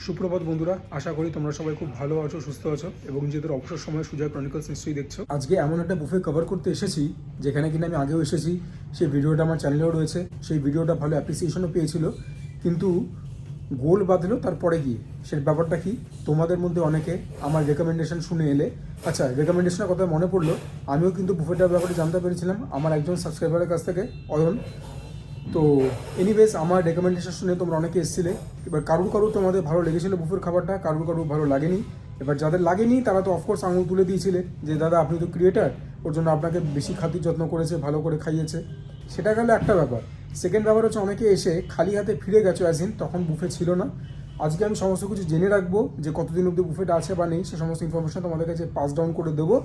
সুপ্রভাত বন্ধুরা, আশা করি তোমরা সবাই খুব ভালো আছো, সুস্থ আছো এবং নিজেদের অবসর সময় সুজয় ক্রনিকলস নিশ্চয়ই দেখছো। আজকে এমন একটা বুফে কভার করতে এসেছি যেখানে কিনা আমি আগেও এসেছি, সেই ভিডিওটা আমার চ্যানেলেও রয়েছে। সেই ভিডিওটা ভালো অ্যাপ্রিসিয়েশনও পেয়েছিল, কিন্তু গোল বাঁধলো তারপরে গিয়ে। সে ব্যাপারটা কি, তোমাদের মধ্যে অনেকে আমার রেকমেন্ডেশন শুনে এলে। আচ্ছা, রেকমেন্ডেশনের কথা মনে পড়লো, আমিও কিন্তু বুফেটার ব্যাপারে জানতে পেরেছিলাম আমার একজন সাবস্ক্রাইবারের কাছ থেকে, অয়ন। তো এনিওয়েজ আমার রেকমেন্ডেশন শুনে তোমরা অনেকে এসেছিলে। এবার কারুর তোমাদের ভালো লেগেছিলো বুফের খাবারটা, কারুর ভালো লাগেনি। এবার যাদের লাগেনি তারা তো অফকোর্স আঙুল তুলে দিয়েছিলে যে দাদা আপনি তো ক্রিয়েটার, ওর জন্য আপনাকে বেশি খাতির যত্ন করেছে, ভালো করে খাইয়েছে। সেটা গেলে একটা ব্যাপার। সেকেন্ড ব্যাপার হচ্ছে অনেকে এসে খালি হাতে ফিরে গেছো, অ্যাজ তখন বুফে ছিল না। আজকে আমি সমস্ত কিছু জেনে রাখবো, যে কতদিন অবধি বুফেটা আছে বা নেই, সে সমস্ত ইনফরমেশন তোমাদের কাছে পাস ডাউন করে দেবো।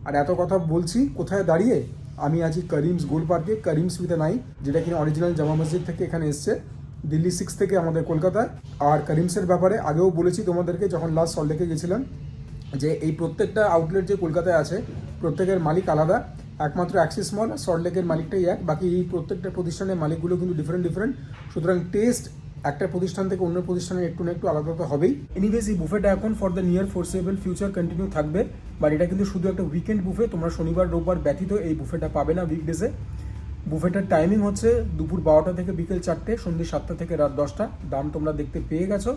আর এত কথা বলছি কোথায় দাঁড়িয়ে, আমি আছি করিমস গোল পার্কে, করিমস উইথ এ নাই, যেটা কিনা অরিজিনাল জামা মসজিদ থেকে এখানে এসছে, দিল্লি 6 থেকে আমাদের কলকাতায়। আর করিমসের ব্যাপারে আগেও বলেছি তোমাদেরকে যখন লাস্ট সল্টলেকে গেছিলাম, যে এই প্রত্যেকটা আউটলেট যে কলকাতায় আছে প্রত্যেকের মালিক আলাদা। একমাত্র অ্যাক্সিস মল আর সল্টলেকের মালিকটাই এক, বাকি এই প্রত্যেকটা প্রতিষ্ঠানের মালিকগুলো কিন্তু ডিফারেন্ট। সুতরাং টেস্ট একটা প্রতিষ্ঠান থেকে অন্য প্রতিষ্ঠানের একটু না একটু আলাদা তো হবেই। এনিওয়েজ এই বুফেটা এখন for the near foreseeable future continue থাকবে, বাট এটা কিন্তু শুধু একটা উইকেন্ড বুফে। তোমরা শনিবার রোববার ব্যতীত এই বুফেটা পাবে না উইকডেজে। বুফেটার টাইমিং হচ্ছে দুপুর 12টা থেকে বিকেল 4টে, সন্ধ্যে 7টা থেকে রাত 10টা। দাম তোমরা দেখতে পেয়ে গেছো।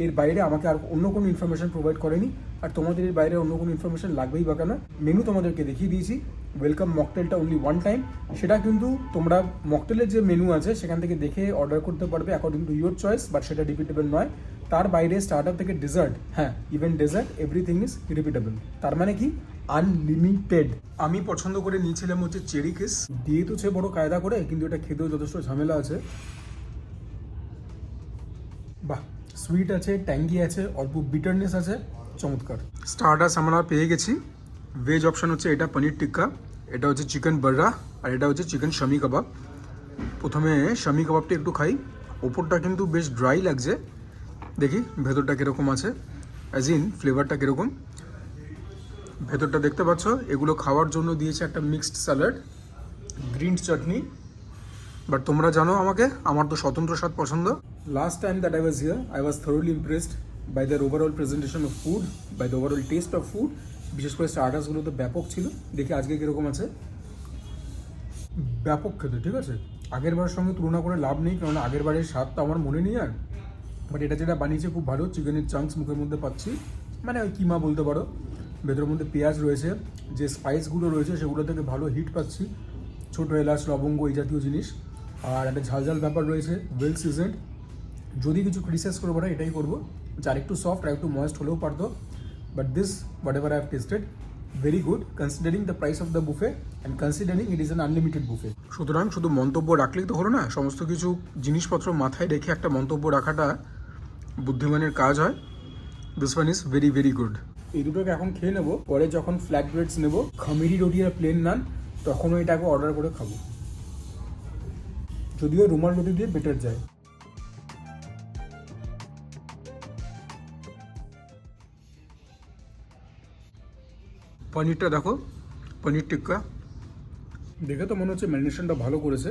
এর বাইরে আমাকে আর অন্য কোনো ইনফরমেশন প্রোভাইড করেনি, আর তোমাদের এর বাইরে অন্য কোনো ইনফরমেশন লাগবেই বা কেন। মেনু তোমাদেরকে দেখিয়ে দিয়েছি। ওয়েলকাম মকটেলটা অনলি ওয়ান টাইম, সেটা কিন্তু তোমরা মকটেলের যে মেনু আছে সেখান থেকে দেখে অর্ডার করতে পারবে according to your choice, but সেটা রিপিটেবল নয়। তার বাইরে স্টার্টার থেকে ডেজার্ট, হ্যাঁ even dessert, everything is repeatable. তার মানে কি, আনলিমিটেড। আমি পছন্দ করে নিয়েছিলাম হচ্ছে চেরি কিস, দিয়ে তো সে বড় কায়দা করে, কিন্তু এটা খেতেও যথেষ্ট ঝামেলা আছে। বাহ, সুইট আছে, ট্যাঙ্গি আছে, অল্প বিটারনেস আছে, চমৎকার। স্টার্টার্স আমরা পেয়ে গেছি। ভেজ অপশন হচ্ছে এটা পনির টিক্কা, এটা হচ্ছে চিকেন বার্রা, আর এটা হচ্ছে চিকেন শামি কাবাব। প্রথমে শামি কাবাবটা একটু খাই। ওপরটা কিন্তু বেশ ড্রাই লাগছে, দেখি ভেতরটা কীরকম আছে, অ্যাজ ইন ফ্লেভারটা কীরকম। ভেতরটা দেখতে পাচ্ছ, এগুলো খাওয়ার জন্য দিয়েছে একটা mixed salad, green chutney. But তোমরা জানো আমাকে, আমার তো স্বতন্ত্র স্বাদ পছন্দ। Last time that I was here, I was thoroughly impressed by their overall presentation of food, by the overall taste of food. বিশেষ করে স্টার্টার্সগুলো তো ব্যাপক ছিল। দেখি আজকে কীরকম আছে। ব্যাপক খেতে, ঠিক আছে। আগের বারের সঙ্গে তুলনা করে লাভ নেই, কারণ আগের বারের স্বাদটা আমার মনে নেই আর। বাট এটা যেটা বানিয়েছে খুব ভালো। চিকেনের চাঙ্কস মুখের মধ্যে পাচ্ছি, মানে ওই কিমা বলতে পারো। ভেতরের মধ্যে পেঁয়াজ রয়েছে, যে স্পাইসগুলো রয়েছে সেগুলো থেকে ভালো হিট পাচ্ছি, ছোটো এলাচ, লবঙ্গ, এই জাতীয় জিনিস। আর একটা ঝালঝাল ব্যাপার রয়েছে, ওয়েল সিজেন্ড। যদি কিছু ক্রিটিসাইজ করবো না, এটাই করবো যে আর একটু সফট আর একটু ময়েস্ট হলেও পারতো। But this whatever I have tasted, very good considering the price of the buffet and considering it is an unlimited buffet. সুতরাং শুধু মন্তব্য রাখলেই তো হলো না, সমস্ত কিছু জিনিসপত্র মাথায় রেখে একটা মন্তব্য রাখাটা বুদ্ধিমানের কাজ হয়। This one is very good. এই দুটোকে এখন খেয়ে নেবো, পরে যখন ফ্ল্যাট ব্রেডস নেবো, খামিরি রুটি আর প্লেন নান, তখনও এটাকে অর্ডার করে খাবো। যদিও রুমাল রুটি দিয়ে বেটার যায়। পনিরটা দেখো, পনির টিক্কা দেখে তো মনে হচ্ছে ম্যারিনেশনটা ভালো করেছে।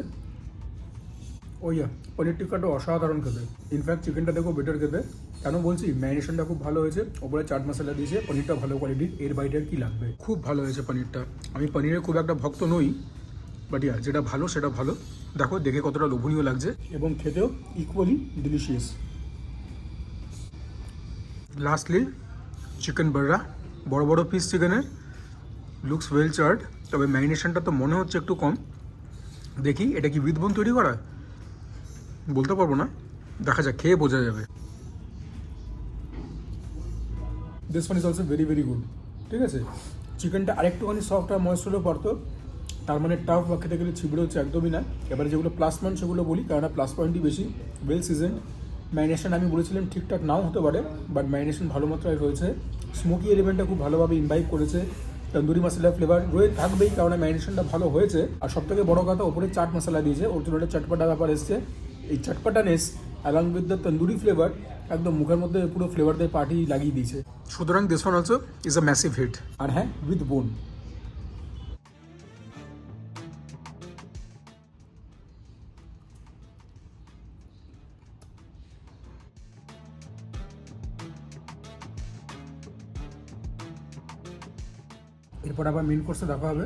ওইয়া পনির টিক্কাটা অসাধারণ খেতে। ইনফ্যাক্ট চিকেনটা দেখো বেটার খেতে। কেন বলছি, ম্যারিনেশনটা খুব ভালো হয়েছে, ওপরে চাট মশলা দিয়েছে, পনিরটা ভালো কোয়ালিটির, এর বাইরে আর কি লাগবে। খুব ভালো হয়েছে পনিরটা। আমি পনিরের খুব একটা ভক্ত নই, বাট ইয়া যেটা ভালো সেটা ভালো। দেখো দেখে কতটা লোভনীয় লাগছে, এবং খেতেও equally delicious. Lastly chicken Barra, বড় বড় পিস চিকেনের, লুকস ওয়েল চার্ড। তবে ম্যারিনেশনটা তো মনে হচ্ছে একটু কম। দেখি এটা কি উইথ বোন তৈরি করা, বলতে পারবো না, দেখা যাক, খেয়ে বোঝা যাবে। This one is also very good, ঠিক আছে। চিকেনটা আরেকটুখানি সফট আর ময়েস্ট হলেও পারতো, তার মানে টাফ বা খেতে গেলে ছিবড়ে হচ্ছে একদমই না। এবারে যেগুলো প্লাস পয়েন্ট সেগুলো বলি, কারণ প্লাস পয়েন্টই বেশি। ওয়েল সিজন, ম্যারিনেশন আমি বলেছিলাম ঠিকঠাক নাও হতে পারে, বাট ম্যারিনেশন ভালো মাত্রায় রয়েছে। স্মোকি এলিমেন্টটা খুব ভালোভাবে ইনভাইট করেছে। তন্দুরি মশলা ফ্লেভার রয়ে থাকবেই, কারণ ম্যারিনেশনটা ভালো হয়েছে। আর সব থেকে বড় কথা, ওপরে চাট মশলা দিয়েছে, ওর জন্য একটা চটপটা ব্যাপার এসছে। এই চটপটানেস along with the tandoori flavour একদম মুখের মধ্যে পুরো ফ্লেভার দিয়ে পার্টি লাগিয়ে দিয়েছে। সুতরাং this one also is a massive hit. আর হ্যাঁ, উইথ বোন। এরপর আবার মেন কোর্সে দেখা হবে।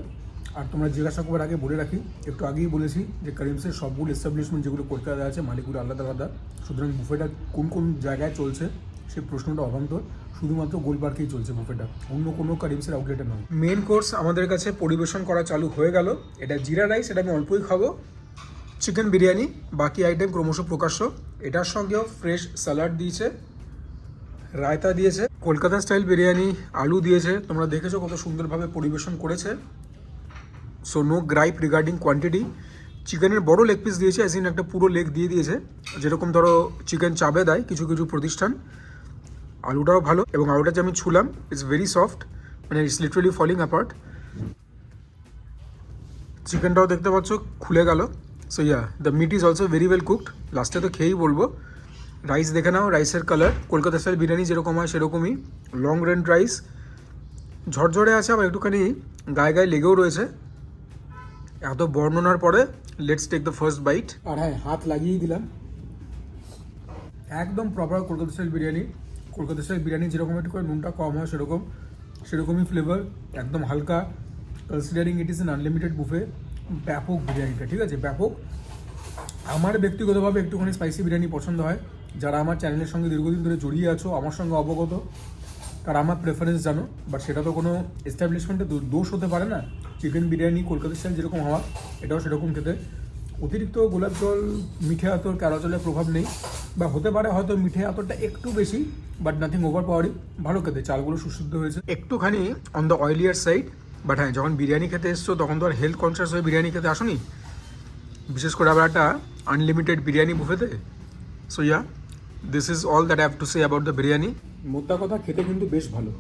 আর তোমরা জিজ্ঞাসা করার আগে বলে রাখি, একটু আগেই বলেছি যে করিমসের সবগুলো এস্টাবলিশমেন্ট যেগুলো কলকাতায় আছে মালিকগুলো আলাদা আলাদা, সুতরাং বুফেটা কোন কোন জায়গায় চলছে সেই প্রশ্নটা অবান্তর। শুধুমাত্র গোলপার্কেই চলছে বুফেটা, অন্য কোনো করিমসের আউটলেটে নয়। মেন কোর্স আমাদের কাছে পরিবেশন করা চালু হয়ে গেল। এটা জিরা রাইস, এটা আমি অল্পই খাবো। চিকেন বিরিয়ানি, বাকি আইটেম ক্রমশ প্রকাশ্য। এটার সঙ্গেও ফ্রেশ স্যালাড দিয়েছে, রায়তা দিয়েছে, কলকাতা স্টাইল বিরিয়ানি, আলু দিয়েছে। তোমরা দেখেছো কত সুন্দরভাবে পরিবেশন করেছে। So no gripe regarding quantity. চিকেনের বড় লেগ পিস দিয়েছে, অ্যাজ ইন একটা পুরো লেগ দিয়ে দিয়েছে, যেরকম ধরো চিকেন চাবে দেয় কিছু কিছু প্রতিষ্ঠান। আলুটাও ভালো, এবং আলুটা যে আমি ছুলাম ইটস ভেরি সফট, মানে ইটস লিটারালি ফলিং অ্যাপার্ট। চিকেনটাও দেখতে পাচ্ছ খুলে গেল। So yeah, the meat is also very well cooked. লাস্টে তো খেয়েই বলবো। রাইস দেখে নাও, রাইসের কালার কলকাতা স্টাইল বিরিয়ানি যেরকম হয় সেরকমই, লং রেঞ্জ রাইস, ঝরঝরে আছে, আবার একটুখানি গায়ে গায়ে লেগেও রয়েছে। এত বর্ণনার পরে let's take the first bite. আর হ্যাঁ, হাত লাগিয়েই দিলাম। একদম proper Kolkata style biryani. Kolkata style biryani যেরকম একটু করে নুনটা কম হয় সেরকমই ফ্লেভার, একদম হালকা। Considering it is an unlimited buffet, ব্যাপক বিরিয়ানিটা, ঠিক আছে, ব্যাপক। আমার ব্যক্তিগতভাবে একটুখানি স্পাইসি বিরিয়ানি পছন্দ হয়। যারা আমার চ্যানেলের সঙ্গে দীর্ঘদিন ধরে জড়িয়ে আছো, আমার সঙ্গে অবগত, তারা আমার প্রেফারেন্স জানো। বাট সেটা তো কোনো এস্টাবলিশমেন্টে দোষ হতে পারে না। চিকেন বিরিয়ানি কলকাতা স্টাইল যেরকম হওয়া, এটাও সেরকম খেতে। অতিরিক্ত গোলাপ জল, মিঠে আতর, ক্যারাচলের প্রভাব নেই, বা হতে পারে হয়তো মিঠে আতরটা একটু বেশি, বাট নাথিং ওভার পাওয়ারিং। ভালো খেতে, চালগুলো সুসিদ্ধ হয়েছে, একটুখানি অন দ্য অয়েলিয়ার সাইড। বাট হ্যাঁ, যখন বিরিয়ানি খেতে এসছো তখন তো আর হেলথ কনসিয়াস হয়ে বিরিয়ানি খেতে আসোনি, বিশেষ করে আবার একটা আনলিমিটেড বিরিয়ানি বুফেতে। So yeah, this is all that I have to say about the biryani. মোদ্দা কথা, খেতে কিন্তু বেশ ভালো।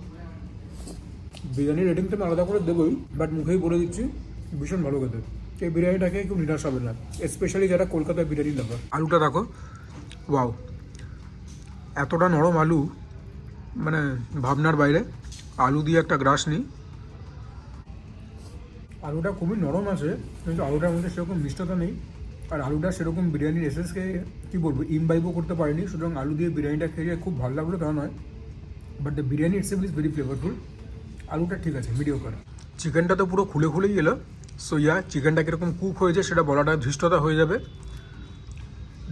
বিরিয়ানির রেটিংটা আমি আলাদা করে দেবোই, বাট মুখেই বলে দিচ্ছি ভীষণ ভালো খেতে। এই বিরিয়ানিটাকে কেউ নিরাশ হবে না, স্পেশালি যারা কলকাতার বিরিয়ানি লাভার। আলুটা দেখো, ওয়াও, এতটা নরম আলু, মানে ভাবনার বাইরে। আলু দিয়ে একটা গ্রাস নিই। আলুটা খুবই নরম আছে, কিন্তু আলুটার মধ্যে সেরকম মিষ্টতা নেই। আর আলুটা সেরকম বিরিয়ানির এসেন্সকে কী বলবো, ইমবাইবও করতে পারেনি। সুতরাং আলু দিয়ে বিরিয়ানিটা খেয়ে খুব ভালো লাগলো তা নয়, but the biryani itself is very flavourful. আলুটা ঠিক আছে, মিডিওকার। চিকেনটা তো পুরো খুলে খুলেই এলো। সো ইয়া, চিকেনটা কীরকম কুক হয়েছে সেটা বলাটা ধৃষ্টতা হয়ে যাবে,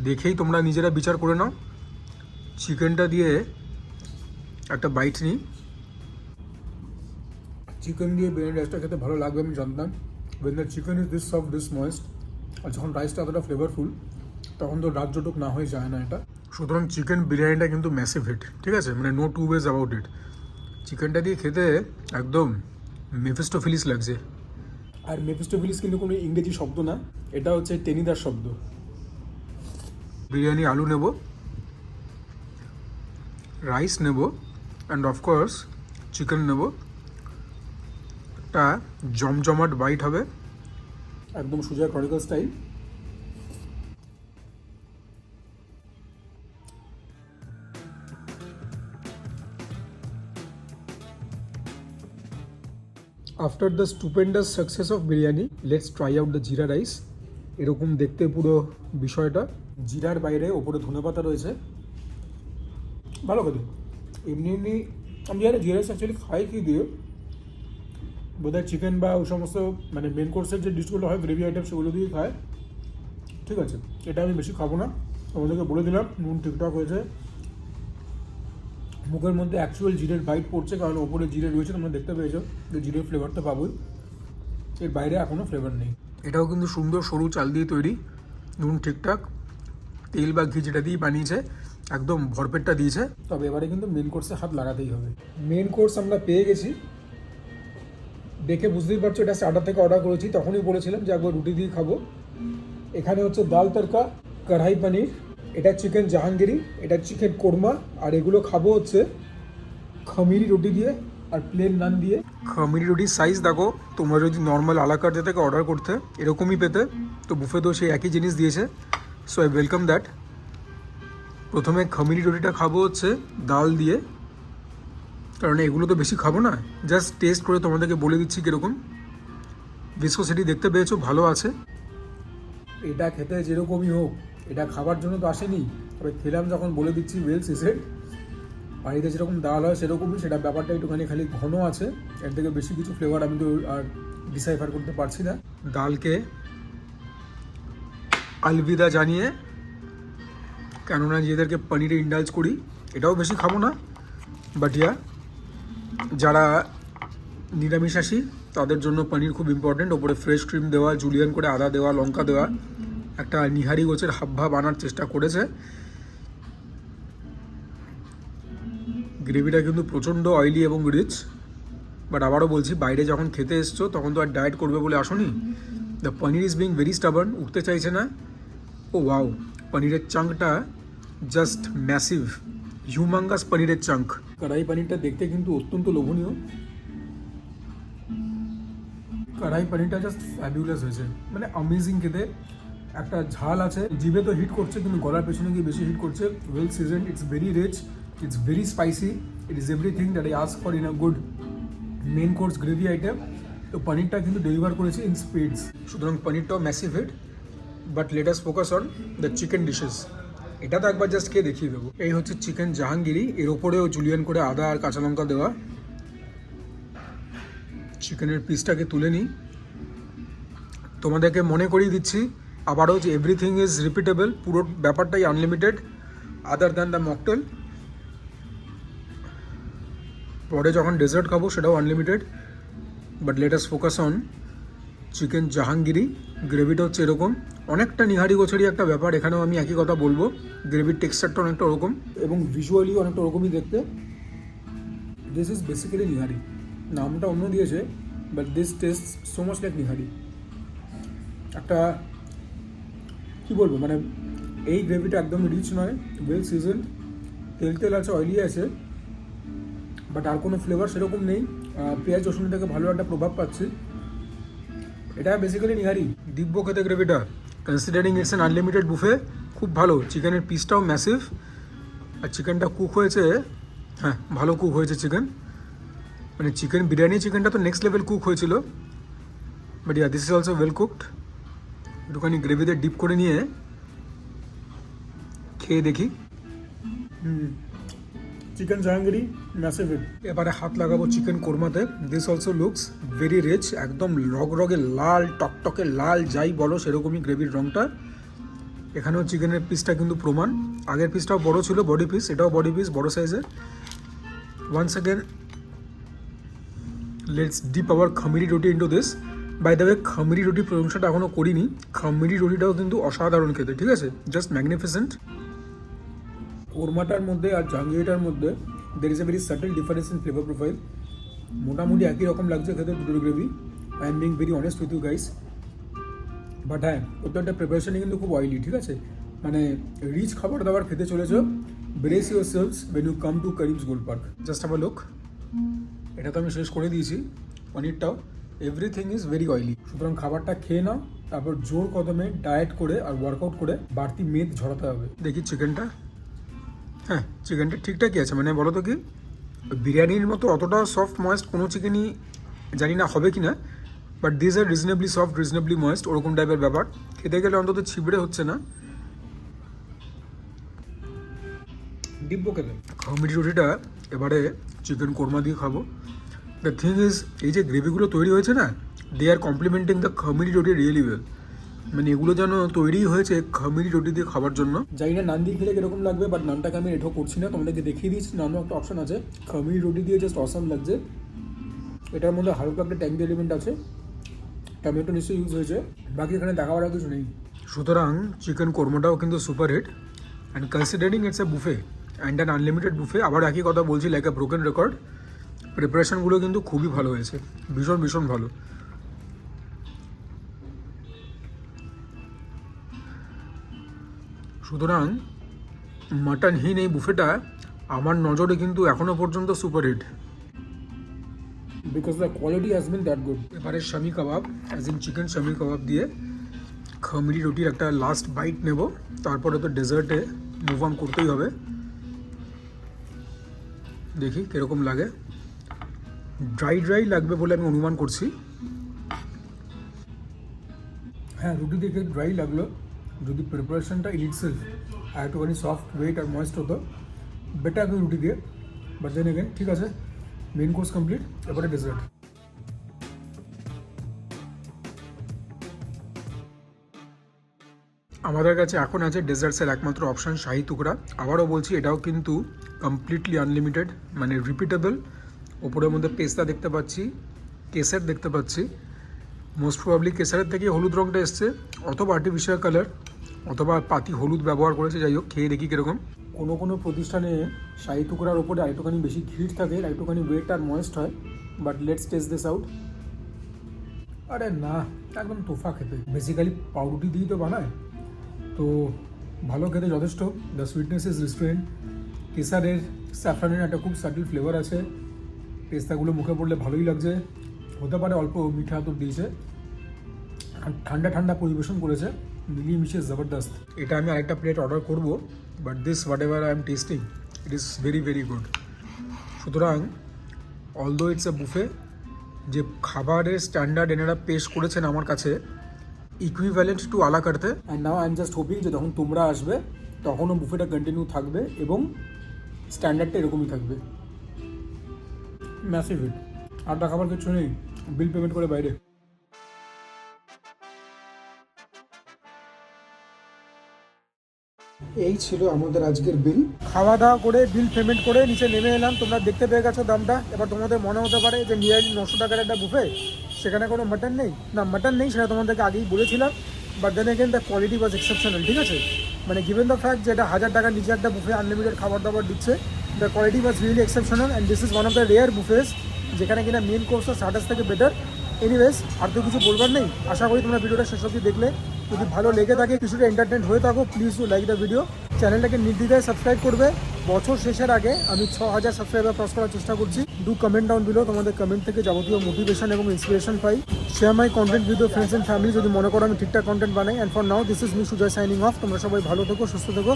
দেখেই তোমরা নিজেরা বিচার করে নাও। চিকেনটা দিয়ে একটা বাইট নিই। চিকেন দিয়ে বিরিয়ানি রাইসটা খেতে ভালো লাগবে আমি জানতাম। When the chicken is this soft, this moist, আর যখন রাইসটা এতটা ফ্লেভারফুল, তখন তো রাজ্যটুক না হয়ে যায় না এটা। সুতরাং চিকেন বিরিয়ানিটা কিন্তু ম্যাসিভ হিট, ঠিক আছে, মানে no two ways about it. চিকেনটা দিয়ে খেতে একদম মেফিস্টোফিলিস লাগছে। আর মেফিস্টোফিলিস কিন্তু কোনো ইংরেজি শব্দ না, এটা হচ্ছে টেনিদার শব্দ। বিরিয়ানি আলু নেব, রাইস নেব, অ্যান্ড অফকোর্স চিকেন নেব। একটা জমজমাট বাইট হবে, একদম Sujoy chronicle style. After the stupendous success of biryani, let's try out the jeera rice. এরকম দেখতে পুরো বিষয়টা, জিরার বাইরে ওপরে ধনেপাতা রয়েছে, ভালো কথা। এমনি এমনি আমি জানি জিরা রাইস অ্যাকচুয়ালি খাই কি দিয়ে, বোধহয় চিকেন বা ওই সমস্ত মানে মেন কোর্সের যে ডিশগুলো হয়, গ্রেভি আইটেম, সেগুলো দিয়েই খায়। ঠিক আছে, এটা আমি বেশি খাবো না, তোমাদেরকে বলে দিলাম নুন ঠিকঠাক হয়েছে। মুখের মধ্যে অ্যাকচুয়াল জিরের বাইট পড়ছে, কারণ ওপরে জিরে রয়েছে, তোমরা দেখতে পেয়েছো যে জিরের ফ্লেভার তো পাবোই, এর বাইরে এখনও ফ্লেভার নেই। এটাও কিন্তু সুন্দর সরু চাল দিয়ে তৈরি, নুন ঠিকঠাক, তেল বা ঘি যেটা দিয়ে বানিয়েছে একদম ভরপেটটা দিয়েছে। তবে এবারে কিন্তু মেন কোর্সে হাত লাগাতেই হবে। মেন কোর্স আমরা পেয়ে গেছি, দেখে বুঝতেই পারছো এটা স্টার্টার থেকে অর্ডার করেছি, তখনই বলেছিলাম যে একবার রুটি দিয়ে খাবো। এখানে হচ্ছে ডাল তড়কা, কড়াই পনির, এটা চিকেন জাহাঙ্গীরি, এটা চিকেন কোরমা, আর এগুলো খাবো হচ্ছে খমিরি রুটি দিয়ে আর প্লেন নান দিয়ে। খমিরি রুটির সাইজ দেখো, তোমরা যদি নর্মাল আলাকার থেকে অর্ডার করতে এরকমই পেতে, তো বুফেতেও সেই একই জিনিস দিয়েছে। So I welcome that. প্রথমে খমিরি রুটিটা খাবো হচ্ছে ডাল দিয়ে, কারণ এগুলো তো বেশি খাবো না, জাস্ট টেস্ট করে তোমাদেরকে বলে দিচ্ছি কীরকম। ভিসকোসিটি দেখতে পেয়েছো, ভালো আছে। এটা খেতে যেরকমই হোক, এটা খাবার জন্য তো আসেনি, তবে খেলাম যখন বলে দিচ্ছি ওয়েল সিসেড। বাড়িতে যেরকম ডাল হয় সেরকমই, সেটা ব্যাপারটা একটুখানি খালি ঘন আছে, এর থেকে বেশি কিছু ফ্লেভার আমি তো আর ডিসাইফার করতে পারছি না। ডালকে আলবিদা জানিয়ে, কেননা নিজেদেরকে পনিরে ইন্ডালজ করি, এটাও বেশি খাবো না, বাট ইয়া যারা নিরামিষাশী তাদের জন্য পনির খুব ইম্পর্টেন্ট। ওপরে ফ্রেশ ক্রিম দেওয়া, জুলিয়ান করে আদা দেওয়া, লঙ্কা দেওয়া, একটা নিহারি গোছের হাবভাব আনার চেষ্টা করেছে। গ্রেভিটা কিন্তু প্রচণ্ড অয়েলি এবং রিচ, বাট আবারও বলছি, বাইরে যখন খেতে এসছো তখন তো আর ডায়েট করবে বলে আসোনি। The paneer is being very stubborn, উঠতে চাইছে না। ও ওয়াও, পনিরের চাঙ্কটা জাস্ট ম্যাসিভ, হিউমাঙ্গাস পনিরের চাঙ্ক। কড়াই পনিরটা দেখতে কিন্তু অত্যন্ত লোভনীয়। কড়াই পনিরটা জাস্ট ফ্যাবিউলাস হয়েছে, মানে অ্যামেজিং খেতে। একটা ঝাল আছে, জিভে তো হিট করছে কিন্তু গলার পেছনে গিয়ে বেশি হিট করছে। Well seasoned, it's very rich, it's very spicy, it is everything that I ask for in a good main course gravy item. তো পনিরটা কিন্তু ডেলিভার করেছে ইন স্পিডস, সুতরাং পনিরটাও massive hit. But let us focus on the chicken dishes. এটা তো একবার just খেয়ে দেখিয়ে দেবো। এই হচ্ছে চিকেন জাহাঙ্গীরি, এর ওপরেও জুলিয়ান করে আদা আর কাঁচা লঙ্কা দেওয়া। চিকেনের পিসটাকে তুলে নিই, তোমাদেরকে মনে করিয়ে দিচ্ছি আবারও যে এভরিথিং ইজ রিপিটেবল, পুরো ব্যাপারটাই unlimited other than the mocktail. পরে যখন ডেজার্ট খাবো সেটাও unlimited, but let us focus on chicken Jahangiri. গ্রেভিটা হচ্ছে এরকম, অনেকটা নিহারি গোছারি একটা ব্যাপার। এখানেও আমি একই কথা বলবো, গ্রেভির টেক্সচারটা অনেকটা ওরকম এবং ভিজুয়ালি অনেকটা ওরকমই দেখতে। দিস ইজ বেসিক্যালি নিহারি, নামটা অন্য দিয়েছে, but this test so much like nihari. একটা কী বলবো, মানে এই গ্রেভিটা একদম রিচ নয়, ওয়েল সিজন, তেল তেল আছে, অয়েলি আছে, বাট আর কোনো ফ্লেভার সেরকম নেই। পেঁয়াজ রসুন থেকে ভালো একটা প্রভাব পাচ্ছি। এটা বেসিক্যালি নিহারি। দিব্য খেতে গ্রেভিটা, considering it's an unlimited buffet, খুব ভালো। চিকেনের পিসটাও ম্যাসিভ, আর চিকেনটা কুক হয়েছে, হ্যাঁ ভালো কুক হয়েছে চিকেন। মানে চিকেন বিরিয়ানি চিকেনটা তো নেক্সট লেভেল কুক হয়েছিল, but yeah this is also well cooked. একটুখানি গ্রেভিতে ডিপ করে নিয়ে খেয়ে দেখি। Chicken Jahangiri massive hit. এবারে হাত লাগাবো চিকেন কোরমাতে। This also looks very rich, একদম রগে লাল, টকটকে লাল, যাই বলো সেরকমই গ্রেভির রঙটা। এখানেও চিকেনের পিসটা কিন্তু প্রমাণ, আগের পিসটাও বড় ছিল, বডি পিস, এটাও বডি পিস, বড় সাইজের। Once again let's dip our khamiri roti into this. By the way, খামিরি রুটি প্রশংসাটা এখনও করিনি, খামিরি রুটিটাও কিন্তু অসাধারণ খেতে, ঠিক আছে, জাস্ট ম্যাগনিফিসেন্ট। কোরমাটার মধ্যে আর জাহাঙ্গীরটার মধ্যে there is a very subtle difference in flavour profile. মোটামুটি একই রকম লাগছে খেতে দুটোর gravy. I am being very honest with you guys. But হ্যাঁ, প্রত্যেকটা প্রিপারেশনই কিন্তু খুব অয়েলি, ঠিক আছে, মানে রিচ খাবার দাবার খেতে চলেছ। Brace yourselves when you come to Karim's Gold Park. Just have a look. এটা তো আমি শেষ করে দিয়েছি, পনিরটাও। এভরিথিং ইজ ভেরি অয়েলি, সুতরাং খাবারটা খেয়ে নাও, তারপর জোর কদমে ডায়েট করে আর ওয়ার্কআউট করে বাড়তি মেদ ঝরাতে হবে। দেখি চিকেনটা, হ্যাঁ চিকেনটা ঠিকঠাকই আছে, মানে বলো তো কি বিরিয়ানির মতো অতটা সফট ময়েস্ট কোনো চিকেনই জানি না হবে কি না, but this are reasonably soft, reasonably moist, ওরকম টাইপের ব্যাপার। খেতে গেলে অন্তত ছিবড়ে হচ্ছে না। দিব্য খেতে খামিরি রুটিটা এবারে চিকেন কোরমা দিয়ে খাবো। দ্য থিং ইজ, এই যে গ্রেভিগুলো তৈরি হয়েছে না, দে আর কমপ্লিমেন্টিং দ্য খামিরি রুটি রিয়েলি ওয়েল। মানে এগুলো যেন তৈরি হয়েছে খামিরি রুটি দিয়ে খাবার জন্য। জানি না নান দিয়ে খেলে কিরকম লাগবে, বাট নানটাকে আমি এটাও করছি না, তোমাদেরকে দেখিয়ে দিচ্ছি। নানও একটা অপশন আছে, খামিরি রুটি দিয়ে জাস্ট অসাম লাগছে। এটার মধ্যে হালকা একটা ট্যাঙ্কি এলিমেন্ট আছে, টমেটো নিশ্চয়ই ইউজ হয়েছে, বাকি এখানে দেখাবার আর কিছু নেই। সুতরাং চিকেন কোরমাটাও কিন্তু super hit, and considering it's a buffet and an unlimited buffet, আবার একই কথা বলছি লাইক এ ব্রোকেন রেকর্ড, প্রিপারেশনগুলো কিন্তু খুবই ভালো হয়েছে, ভীষণ ভীষণ ভালো। সুতরাং মাটনহীন এই বুফেটা আমার নজরে কিন্তু এখনও পর্যন্ত super hit, because the quality has been that good. এবারে shami kebab, as in chicken shami kebab দিয়ে খামিরি রুটির একটা লাস্ট বাইট নেব, তারপরে তো ডেজার্টে মুভ অন করতেই হবে। দেখি কীরকম লাগে, ড্রাই ড্রাই লাগবে বলে আমি অনুমান করছি। হ্যাঁ, রুটি দেখে ড্রাই লাগলো, যদি প্রিপারেশনটা ইন ইটসেলফ একটুখানি সফট ওয়েট আর ময়েস্ট হতো বেটার রুটি দিয়ে। বাট দেন এগেন ঠিক আছে, মেন কোর্স কমপ্লিট, এবারে ডেজার্ট। আমাদের কাছে এখন আছে ডেজার্টসের একমাত্র অপশান শাহি টুকরা। আবারও বলছি, এটাও কিন্তু কমপ্লিটলি আনলিমিটেড, মানে রিপিটেবল। ওপরের মধ্যে পেস্তা দেখতে পাচ্ছি, কেসার দেখতে পাচ্ছি, মোস্ট প্রবাবলি কেসারের থেকে হলুদ রঙটা এসছে, অথবা আর্টিফিশিয়াল কালার, অথবা পাতি হলুদ ব্যবহার করেছে। যাই হোক, খেয়ে দেখি কীরকম। কোনো প্রতিষ্ঠানে শাহি টুকরার ওপরে আরেকটুখানি বেশি ঘিট থাকে, আরেকটুখানি ওয়েট আর ময়েস্ট হয়। But let's test this out. আরে না, একদম তোফা খেতে। বেসিক্যালি পাউরুটি দিয়েই তো বানায়, তো ভালো খেতে যথেষ্ট। The sweetness is restaurant. কেসারের স্যাফরানের একটা খুব সাটল ফ্লেভার আছে। পেস্তাগুলো মুখে পড়লে ভালোই লাগছে। হতে পারে অল্প মিঠা তো দিয়েছে, ঠান্ডা ঠান্ডা পরিবেশন করেছে, মিলিয়ে মিশিয়ে জবরদস্ত। এটা আমি আরেকটা প্লেট অর্ডার করবো, but this whatever I am testing, it is very very good. সুতরাং অলদো ইটস এ বুফে, যে খাবারের স্ট্যান্ডার্ড এনারা পেশ করেছেন আমার কাছে equivalent to a la carte. And now I am just hoping যে যখন তোমরা আসবে তখনও বুফেটা কন্টিনিউ থাকবে এবং স্ট্যান্ডার্ডটা এরকমই থাকবে। Massive hit. আর খাবার কিছু নেই, বিল পেমেন্ট করে বাইরে। এই ছিল আমাদের আজকের বিল। খাওয়া দাওয়া করে বিল পেমেন্ট করে নিচে নেমে এলাম। তোমরা দেখতে পেয়ে গেছো দামটা। এবার তোমাদের মনে হতে পারে যে নিয়ারলি 900 টাকার একটা বুফে, সেখানে কোনো মাটন নেই। না, মাটন নেই, সেটা তোমাদেরকে আগেই বলেছিলাম। But then again the quality was exceptional. ঠিক আছে, মানে গিভেন দ্য ফ্যাক্ট যে এটা 1000 টাকার নিচে একটা বুফে আনলিমিটেড খাবার দাবার দিচ্ছে, the quality was really exceptional. And this is one of the rare buffets যেখানে কিনা মেন কোর্স আর স্টার্টার্স থেকে বেটার। এনিওয়েজ, আর তো কিছু বলবার নেই। আশা করি তোমরা ভিডিওটা শেষ অবধি দেখলে। যদি ভালো লেগে থাকে, কিছুটা এন্টারটেইন হয়ে থাকো, please do like the video. চ্যানেলটাকে নির্দ্বিধায় সাবস্ক্রাইব করবে। বছর শেষের আগে আমি 6000 সাবস্ক্রাইবার ক্রস করার চেষ্টা করছি। ডু কমেন্ট ডাউন বিলো, তোমাদের কমেন্ট থেকে যাবতীয় মোটিভেশন এবং ইন্সপিরেশন পাই। Share my content with your friends and family যদি মনে করো আমি ঠিকঠাক কন্টেন্ট বানাই। And for now this is me Sujoy signing off. তোমরা সবাই ভালো থেকো, সুস্থ থেকো,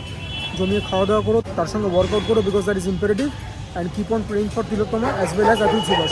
জমিয়ে খাওয়া দাওয়া করো, তার সঙ্গে ওয়ার্কআউট করো, because that is imperative. And keep on praying for Tilottama as well as Atul Subhash.